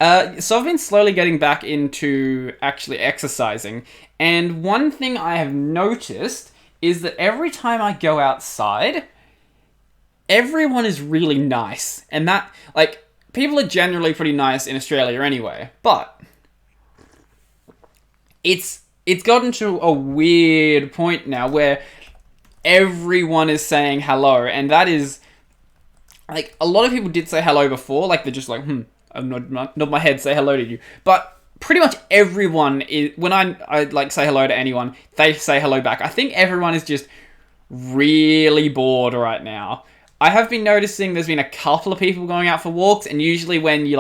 So I've been slowly getting back into actually exercising, and one thing I have noticed is that every time I go outside, everyone is really nice, and that, like, people are generally pretty nice in Australia anyway, but it's gotten to a weird point now where everyone is saying hello, and that is, like, a lot of people did say hello before, like, they're just like, I'm nod my head, say hello to you, but pretty much everyone is, when I like say hello to anyone, they say hello back. I think everyone is just really bored right now. I have been noticing there's been a couple of people going out for walks, and usually when you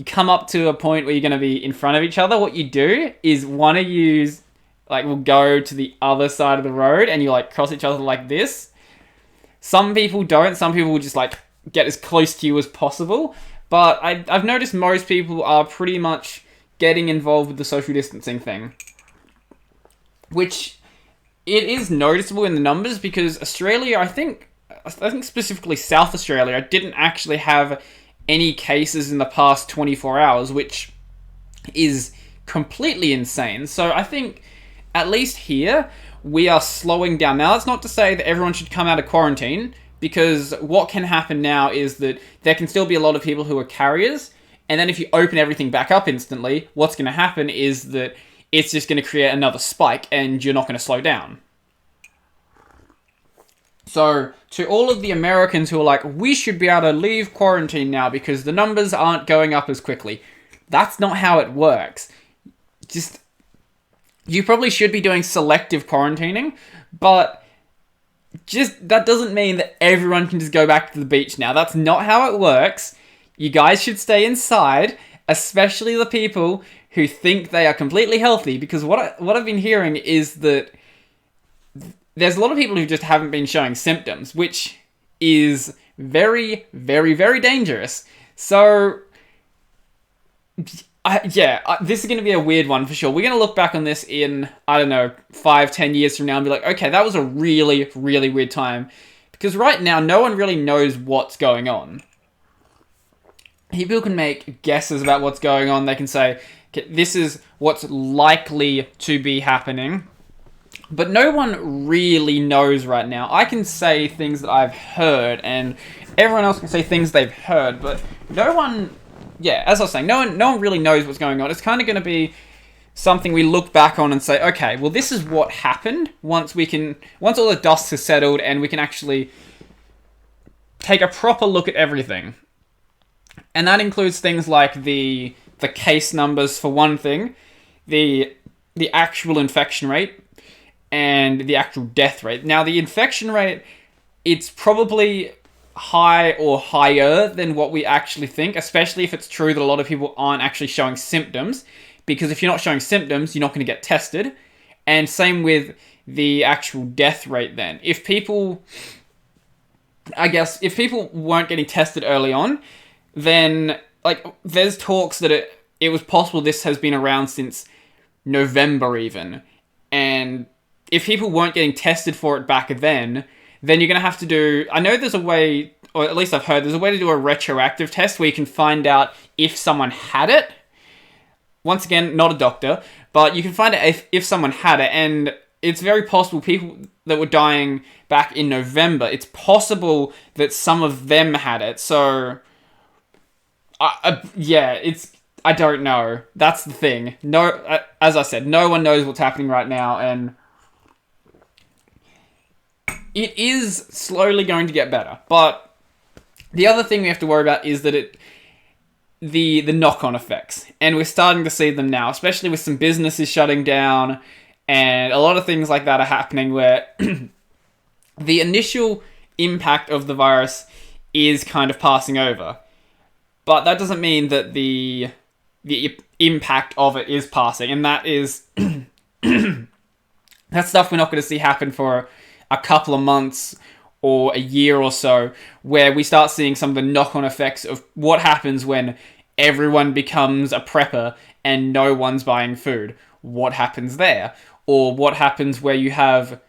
come up to a point where you're going to be in front of each other, what you do is one of you, like, will go to the other side of the road, and you, like, cross each other like this. Some people don't. Some people will just, like, get as close to you as possible. But I've noticed most people are pretty much getting involved with the social distancing thing, which it is noticeable in the numbers, because Australia, I think specifically South Australia, didn't actually have any cases in the past 24 hours, which is completely insane. So I think, at least here, we are slowing down. Now, that's not to say that everyone should come out of quarantine, because what can happen now is that there can still be a lot of people who are carriers, and then if you open everything back up instantly, what's going to happen is that it's just going to create another spike, and you're not going to slow down. So, to all of the Americans who are like, we should be able to leave quarantine now because the numbers aren't going up as quickly, that's not how it works. You probably should be doing selective quarantining, but that doesn't mean that everyone can just go back to the beach now. That's not how it works. You guys should stay inside, especially the people who think they are completely healthy, because what I've been hearing is that there's a lot of people who just haven't been showing symptoms, which is very, very, very dangerous. So, this is going to be a weird one for sure. We're going to look back on this in, 5-10 years from now and be like, okay, that was a really, really weird time. Because right now, no one really knows what's going on. People can make guesses about what's going on. They can say, okay, this is what's likely to be happening. But no one really knows right now. I can say things that I've heard, and everyone else can say things they've heard, but no one... Yeah, as I was saying, no one really knows what's going on. It's kind of going to be something we look back on and say, okay, well, this is what happened once all the dust has settled and we can actually take a proper look at everything. And that includes things like the case numbers, for one thing, the actual infection rate, and the actual death rate. Now, the infection rate, it's probably high or higher than what we actually think, especially if it's true that a lot of people aren't actually showing symptoms, because if you're not showing symptoms, you're not going to get tested. And same with the actual death rate then. If people weren't getting tested early on, then, like, there's talks that it was possible this has been around since November even. And if people weren't getting tested for it back then you're going to have to do... I know there's a way, or at least I've heard, there's a way to do a retroactive test where you can find out if someone had it. Once again, not a doctor, but you can find out if someone had it, and it's very possible people that were dying back in November, it's possible that some of them had it, so... I don't know. That's the thing. No, as I said, no one knows what's happening right now, and it is slowly going to get better. But the other thing we have to worry about is that the knock-on effects, and we're starting to see them now, especially with some businesses shutting down, and a lot of things like that are happening where the initial impact of the virus is kind of passing over. But that doesn't mean that the impact of it is passing, and that is that's stuff we're not going to see happen for a couple of months or a year or so, where we start seeing some of the knock-on effects of what happens when everyone becomes a prepper and no one's buying food. What happens there? Or what happens where you have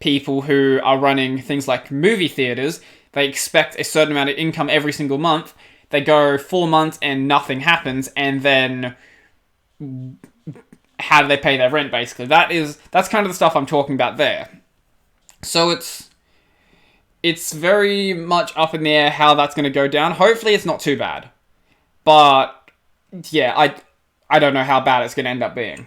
people who are running things like movie theaters, they expect a certain amount of income every single month, they go 4 months and nothing happens, and then how do they pay their rent, basically? That's kind of the stuff I'm talking about there. So it's very much up in the air how that's going to go down. Hopefully it's not too bad. But yeah, I don't know how bad it's going to end up being.